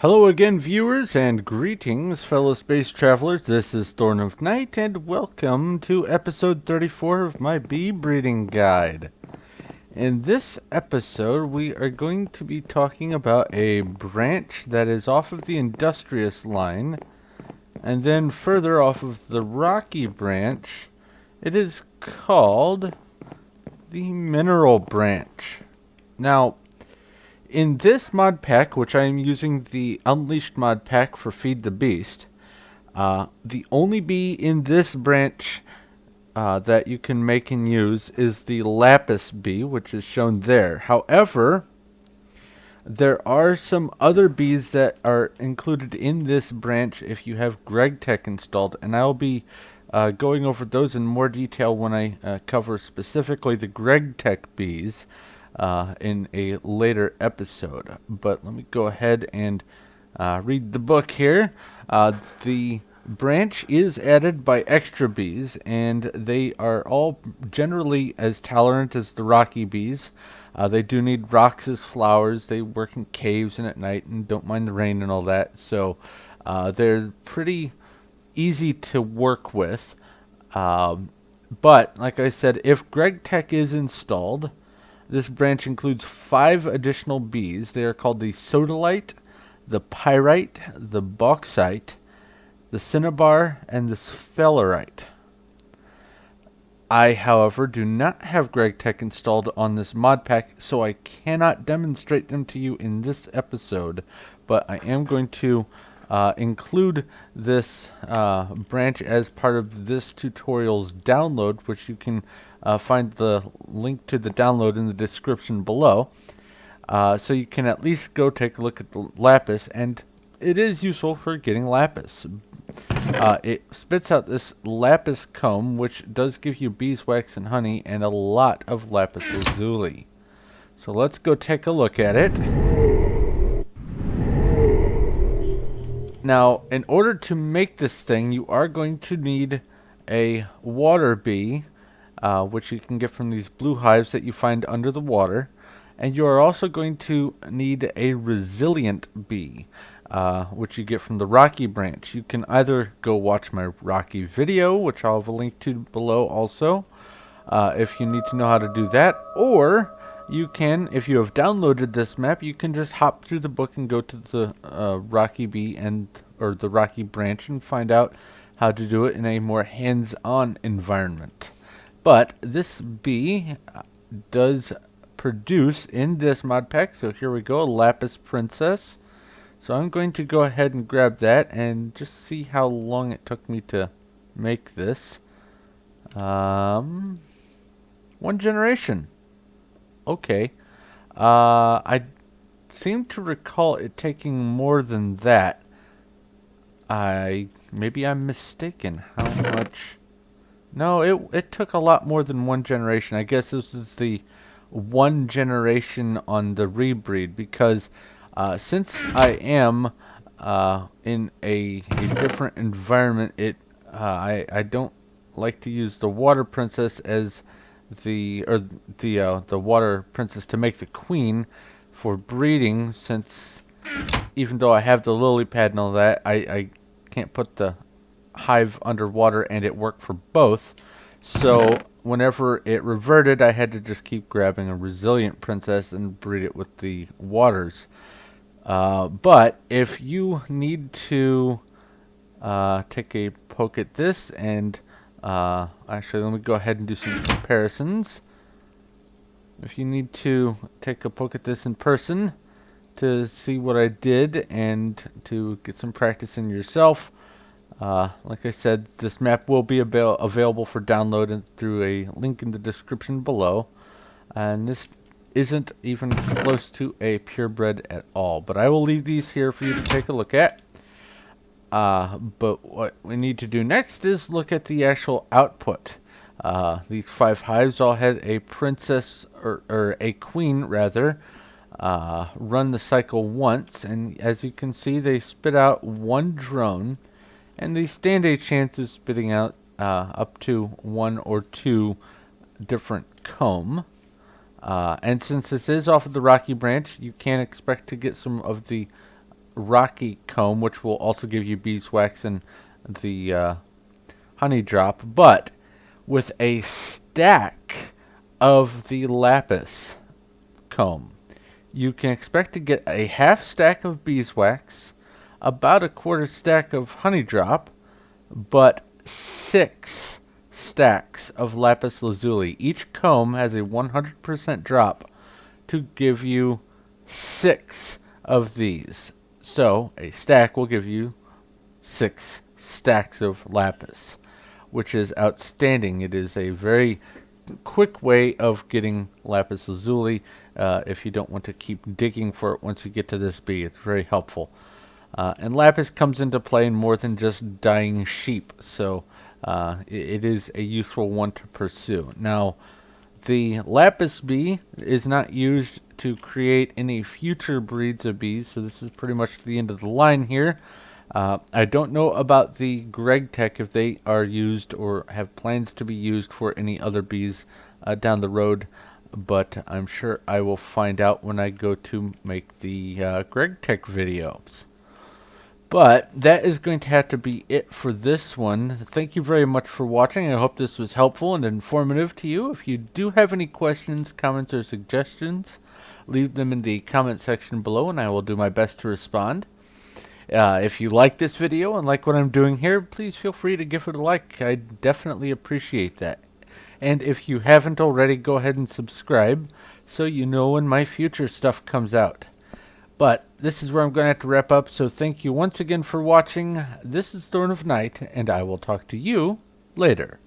Hello again, viewers, and greetings, fellow space travelers. This is Thorn of Night, and welcome to episode 34 of my bee breeding guide. In this episode, we are going to be talking about a branch that is off of the Industrious line, and then further off of the Rocky branch. It is called the Mineral branch. Now, in this mod pack, which I am using the Unleashed mod pack for Feed the Beast, the only bee in this branch that you can make and use is the LAPIS bee, which is shown there. However, there are some other bees that are included in this branch if you have GregTech installed, and I'll be going over those in more detail when I cover specifically the GregTech bees in a later episode. But let me go ahead and read the book here. The branch is added by extra bees, and they are all generally as tolerant as the rocky bees. They do need rocks as flowers. They work in caves and at night and don't mind the rain and all that. So they're pretty easy to work with. But like I said, if GregTech is installed, this branch includes 5 additional bees. They are called the sodalite, the pyrite, the bauxite, the cinnabar, and the sphalerite. I, however, do not have GregTech installed on this mod pack, so I cannot demonstrate them to you in this episode, but I am going to include this branch as part of this tutorial's download, which you can find the link to the download in the description below. So you can at least go take a look at the lapis, and it is useful for getting lapis. It spits out this lapis comb, which does give you beeswax and honey and a lot of lapis lazuli. So let's go take a look at it. Now, in order to make this thing, you are going to need a water bee, which you can get from these blue hives that you find under the water. And you are also going to need a resilient bee, which you get from the Rocky branch. You can either go watch my Rocky video, which I'll have a link to below also, if you need to know how to do that, or you can, if you have downloaded this map, you can just hop through the book and go to the Rocky bee or the Rocky branch and find out how to do it in a more hands-on environment. But this bee does produce in this mod pack, so here we go, Lapis Princess. So I'm going to go ahead and grab that and just see how long it took me to make this. 1 generation. Okay. I seem to recall it taking more than that. Maybe I'm mistaken. How much? No, it took a lot more than 1 generation. I guess this is the 1 generation on the rebreed, because since I am in a different environment, I don't like to use the water princess as the water princess to make the queen for breeding, since even though I have the lily pad and all that, I can't put the hive underwater and it worked for both. So whenever it reverted, I had to just keep grabbing a resilient princess and breed it with the waters. But if you need to take a poke at this, and actually let me go ahead and do some comparisons. If you need to take a poke at this in person to see what I did and to get some practice in yourself, like I said, this map will be available for download through a link in the description below. And this isn't even close to a purebred at all. But I will leave these here for you to take a look at. But what we need to do next is look at the actual output. These 5 hives all had a princess, or a queen rather, run the cycle once. And as you can see, they spit out 1 drone. And they stand a chance of spitting out up to 1 or 2 different comb. And since this is off of the Rocky branch, you can expect to get some of the rocky comb, which will also give you beeswax and the honey drop, but with a stack of the lapis comb, you can expect to get a half stack of beeswax, about a quarter stack of honey drop, but 6 stacks of lapis lazuli. Each comb has a 100% drop to give you 6 of these. So a stack will give you 6 stacks of lapis, which is outstanding. It is a very quick way of getting lapis lazuli if you don't want to keep digging for it once you get to this bee. It's very helpful. And lapis comes into play in more than just dyeing sheep, so it is a useful one to pursue. Now, the lapis bee is not used to create any future breeds of bees, so this is pretty much the end of the line here. I don't know about the Greg Tech, if they are used or have plans to be used for any other bees down the road, but I'm sure I will find out when I go to make the Greg Tech videos. But that is going to have to be it for this one. Thank you very much for watching. I hope this was helpful and informative to you. If you do have any questions, comments, or suggestions, leave them in the comment section below and I will do my best to respond. If you like this video and like what I'm doing here, please feel free to give it a like. I definitely appreciate that. And if you haven't already, go ahead and subscribe so you know when my future stuff comes out. But this is where I'm going to have to wrap up, so thank you once again for watching. This is Thorn of Night, and I will talk to you later.